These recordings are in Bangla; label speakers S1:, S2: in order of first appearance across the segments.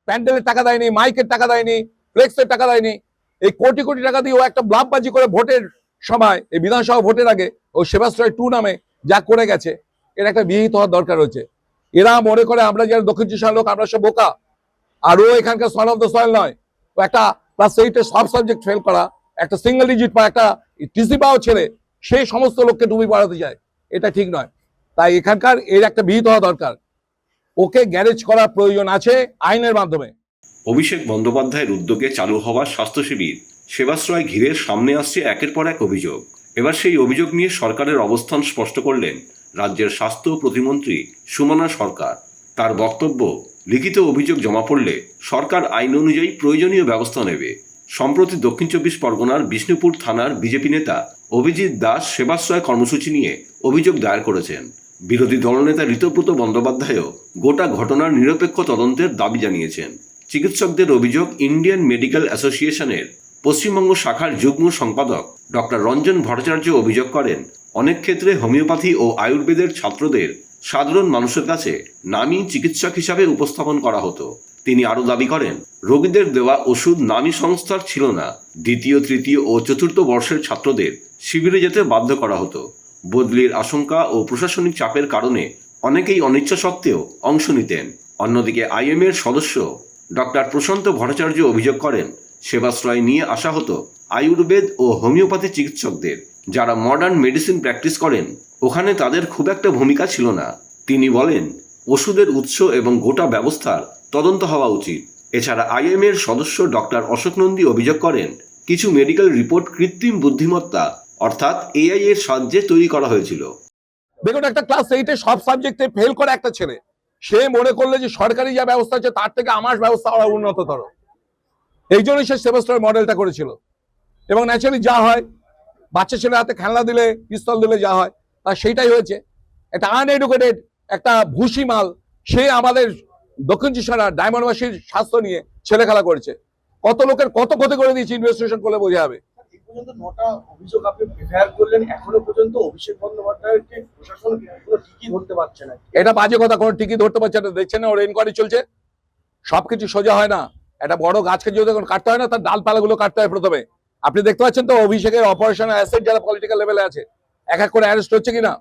S1: প্যান্ডেলের টাকা দেয়নি, মাইকের টাকা দেয়নি, ফ্লেক্সের টাকা দেয়নি। এই কোটি কোটি টাকা দিয়ে ও একটা ব্লাফবাজি করে ভোটের সময়, এই বিধানসভা ভোটের আগে ও সেবাশ্রয় 2 নামে যা করে গেছে, এর একটা বিহিত হওয়ার দরকার রয়েছে। এরা মনে করে আমরা যারা দক্ষিণ চব্বিশ লোক আমরা সব বোকা, আর ও এখানকার সন অফ দ্য সয়েল নয়। ও একটা ক্লাস 8-এ সব সাবজেক্ট ফেল করা, একটা সিঙ্গেল ডিজিট বা একটা টিসি পাওয়া ছেলে সেই সমস্ত লোককে ডুবি পড়াতে যায়, এটা ঠিক নয়। তাই এখানকার এর একটা বিহিত হওয়া দরকার। ওকে গ্যারেজ করার প্রয়োজন আছে আইনের মাধ্যমে।
S2: অভিষেক বন্দ্যোপাধ্যায়ের উদ্যোগে চালু হওয়া স্বাস্থ্য শিবির সেবাশ্রয় ঘিরে সামনে আসছে একের পর এক অভিযোগ। এবার সেই অভিযোগ নিয়ে সরকারের অবস্থান স্পষ্ট করলেন রাজ্যের স্বাস্থ্য প্রতিমন্ত্রী সুমনা সরকার। তার বক্তব্য, লিখিত অভিযোগ জমা পড়লে সরকার আইন অনুযায়ী প্রয়োজনীয় ব্যবস্থা নেবে। সম্প্রতি দক্ষিণ চব্বিশ পরগনার বিষ্ণুপুর থানার বিজেপি নেতা অভিজিৎ দাস সেবাশ্রয় কর্মসূচি নিয়ে অভিযোগ দায়ের করেছেন। বিরোধী দলনেতা ঋতব্রত বন্দ্যোপাধ্যায়ও গোটা ঘটনার নিরপেক্ষ তদন্তের দাবি জানিয়েছেন। চিকিৎসকদের অভিযোগ, ইন্ডিয়ান মেডিকেল অ্যাসোসিয়েশনের পশ্চিমবঙ্গ শাখার যুগ্ম সম্পাদক ডক্টর রঞ্জন ভট্টাচার্য অভিযোগ করেন, অনেক ক্ষেত্রে হোমিওপ্যাথি ও আয়ুর্বেদের ছাত্রদের সাধারণ মানুষের কাছে নামী চিকিৎসক হিসাবে উপস্থাপন করা হতো। তিনি আরও দাবি করেন, রোগীদের দেওয়া ওষুধ নামী সংস্থার ছিল না। দ্বিতীয়, তৃতীয় ও চতুর্থ বর্ষের ছাত্রদের শিবিরে যেতে বাধ্য করা হতো। বদলির আশঙ্কা ও প্রশাসনিক চাপের কারণে অনেকেই অনিচ্ছা সত্ত্বেও অংশ নিতেন। অন্যদিকে আইএমএর সদস্য ডক্টর প্রশান্ত ভট্টাচার্য অভিযোগ করেন, সেবাশ্রয় নিয়ে আসা হতো আয়ুর্বেদ ও হোমিওপ্যাথি চিকিৎসকদের, যারা মডার্ন মেডিসিন প্র্যাকটিস করেন। ওখানে তাদের খুব একটা ভূমিকা ছিল না। তিনি বলেন, ওষুধের উৎস এবং গোটা ব্যবস্থার তদন্ত হওয়া উচিত। এছাড়া আইএমএর সদস্য ডক্টর অশোক নন্দী অভিযোগ করেন, কিছু মেডিকেল রিপোর্ট কৃত্রিম বুদ্ধিমত্তা অর্থাৎ এআই এর সাহায্যে তৈরি করা হয়েছিল।
S1: দেখুন, একটা ক্লাস 8-এ সব সাবজেক্টে ফেল করে একটা ছেলে, সে মনে করলে যে সরকারি যা ব্যবস্থা আছে তার থেকে আমার ব্যবস্থা আরো উন্নততর। এই জন্যই সে সেবাশ্রয় মডেলটা করেছিল। এবং ন্যাচারালি যা হয়, বাচ্চা ছেলে হাতে খেলনা দিলে, পিস্তল দিলে যা হয়, তা সেইটাই হয়েছে। একটা আনএডুকেটেড একটা ভুসি মাল সে আমাদের দক্ষিণ চব্বিশ ডায়মন্ডবাসীর স্বাস্থ্য নিয়ে ছেলে খেলা করেছে। কত লোকের কত ক্ষতি করে দিয়েছে, ইনভেস্টিগেশন করলে বোঝা যাবে।
S3: পর্যন্ত 9টা অভিযোগ আপনি প্রিপেয়ার করলেন, এখনো পর্যন্ত অভিষেক বন্দ্যোপাধ্যায়কে প্রশাসন কোনো টিকি ধরতে পারছে না।
S1: এটা বাজে কথা, কোনো টিকি ধরতে পারছে না। দেখছেন না ওর ইনকোয়ারি চলছে। সবকিছু সোজা হয় না। একটা বড় গাছকে যদি কাটতে হয় না, তার ডালপালাগুলো কাটতে হয় প্রথমে। আপনি দেখতে পাচ্ছেন তো অভিষেকের অপারেশন অ্যাসেট যারা পলিটিক্যাল লেভেলে আছে, এক এক করে অ্যারেস্ট হচ্ছে কিনা।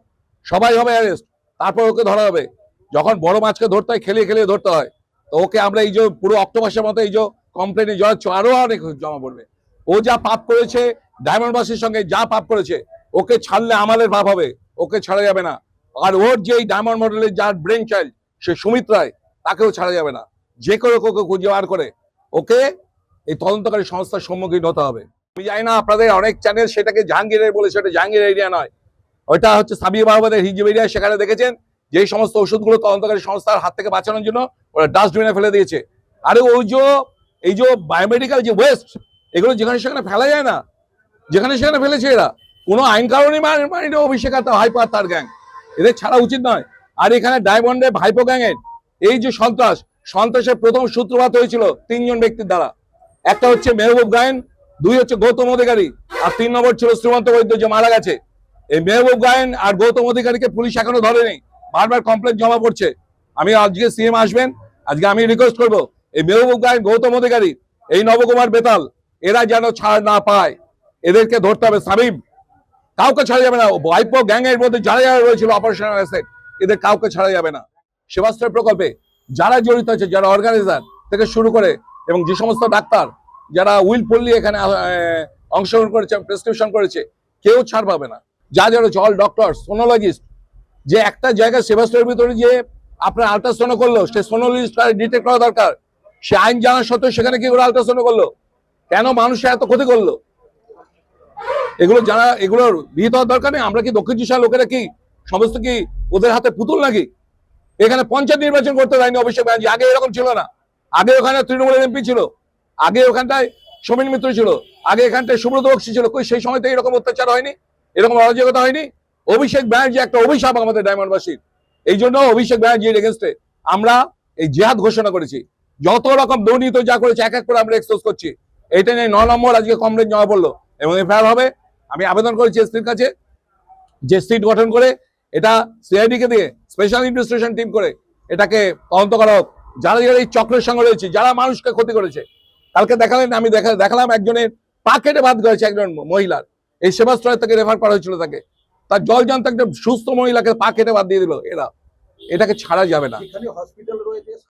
S1: সবাই হবে অ্যারেস্ট, তারপর ওকে ধরা হবে। যখন বড় মাছকে ধরতে হয়, খেলিয়ে খেলিয়ে ধরতে হয়। তো ওকে আমরা এই যে পুরো অক্টোপাসের মতো এই যে কমপ্লেনে জড়াচ্ছ, আরো অনেক জমা পড়বে। ও যা পাপ করেছে, ডায়মন্ডবাসীর সঙ্গে যা পাপ করেছে, ওকে ছাড়লে আমাদের পাপ হবে, ওকে ছাড়া যাবে না। আর ওর যে ডায়মন্ড মডেলের যার ব্রেন চাইল্ড সে সুমিত রায়, তাকেও ছাড়া যাবে না। যে করে ওকে খুঁজে বার করে ওকে এই তদন্তকারী সংস্থার সম্মুখীন হতে হবে। আমি জানি না আপনাদের অনেক চ্যানেল সেটাকে জাহাঙ্গীরের বলেছে, ওটা জাহাঙ্গীর এরিয়া নয়, ওইটা হচ্ছে সাবির মাহমুদের হিজব এরিয়া। সেখানে দেখেছেন যে সমস্ত ওষুধগুলো তদন্তকারী সংস্থার হাত থেকে বাঁচানোর জন্য ওরা ডাস্টবিনে ফেলে দিয়েছে। আরে ওই যে এই যে বায়োমেডিক্যাল যে ওয়েস্ট, এগুলো যেখানে সেখানে ফেলা যায় না, যেখানে সেখানে ফেলেছে এরা। কোনো আইন কারণে মানে অভিষেক আর ভাইপো আর তার গ্যাং, এদের ছাড়া উচিত নয়। আর এখানে ডায়মন্ডের ভাইপো গ্যাংয়ের এই যে সন্ত্রাসের প্রথম সূত্রপাত হয়েছিল 3 জন ব্যক্তির দ্বারা। একটা হচ্ছে মেহবুব গায়েন, 2 হচ্ছে গৌতম অধিকারী, আর 3 নম্বর ছিল শ্রীমন্ত বৈদ্য যে মারা গেছে। এই মেহবুব গায়েন আর গৌতম অধিকারীকে পুলিশ এখনো ধরেনি, বারবার কমপ্লেন জমা পড়ছে। আমি আজকে সিএম আসবেন, আজকে আমি রিকোয়েস্ট করবো এই মেহবুব গায়েন, গৌতম অধিকারী, এই নবকুমার বেতাল, এরা যেন ছাড় না পায়। এদেরকে ধরতে হবে। সাবিব, কাউকে ছাড়া যাবে না। ভাইপো গ্যাং এর মধ্যে যারা যারা রয়েছিল অপারেশনাল অ্যাসেট, এদের কাউকে ছাড়া যাবে না। সেবাশ্রয় প্রকল্পে যারা জড়িত আছে, যারা অর্গানাইজার থেকে শুরু করে, এবং যে সমস্ত ডাক্তার যারা উইলফুলি এখানে অংশগ্রহণ করেছে, প্রেসক্রিপশন করেছে, কেউ ছাড় পাবে না। যা যারা অল ডক্টর, সোনোলজিস্ট, যে একটা জায়গায় সেবাশ্রয়ের ভিতরে যে আপনার আল্ট্রাসাউন্ড করলো, সে সোনোলজিস্ট ডিটেক্ট করা দরকার। সে আইন জানার সত্ত্বেও সেখানে কি করে আল্ট্রাসাউন্ড করলো? কেন মানুষের এত ক্ষতি করলো? এগুলো যারা, এগুলোর বিহিত হওয়ার দরকার নেই। আমরা কি দক্ষিণ চব্বিশ লোকেরা কি সমস্ত কি ওদের হাতে পুতুল নাকি? এখানে পঞ্চায়েত নির্বাচন করতে দেয়নি অভিষেক ব্যানার্জি। আগে এরকম ছিল না। আগে ওখানে তৃণমূলের এমপি ছিল, আগে ওখানটায় সমীর মিত্র ছিল, আগে এখানটায় সুব্রত বক্সী ছিল। কই সেই সময়তে এরকম অত্যাচার হয়নি, এরকম অরাজকতা হয়নি? অভিষেক ব্যানার্জি একটা অভিশাপ আমাদের ডায়মন্ডবাসীর। এই জন্য অভিষেক ব্যানার্জির এগেনস্টে আমরা এই জিহাদ ঘোষণা করেছি। যত রকম দুর্নীতি যা করেছে এক এক করে আমরা এক্সপোজ করছি। এটা নিয়ে 9 নম্বর আজকে কমপ্লেন জমা পড়লো এবং এফআইআর হবে। আমি আবেদন করেছি এসপির কাছে যে সিট গঠন করে এটা সিআইডি কে দিয়ে স্পেশাল ইনভেস্টিগেশন টিম করে এটাকে তদন্ত করা হোক। যারা যারা এই চক্রের সঙ্গে রয়েছে, যারা মানুষকে ক্ষতি করেছে। কালকে দেখালেন, আমি দেখালাম একজনের পা কেটে বাদ করেছে একজন মহিলার, এই সেবাশ্রয় থেকে রেফার করা হয়েছিল তাকে, তার জলজান্ত একটা সুস্থ মহিলাকে পা কেটে বাদ দিয়ে দিল এরা। এটাকে ছাড়া যাবে না।
S3: এখানে হসপিটাল রয়েছে।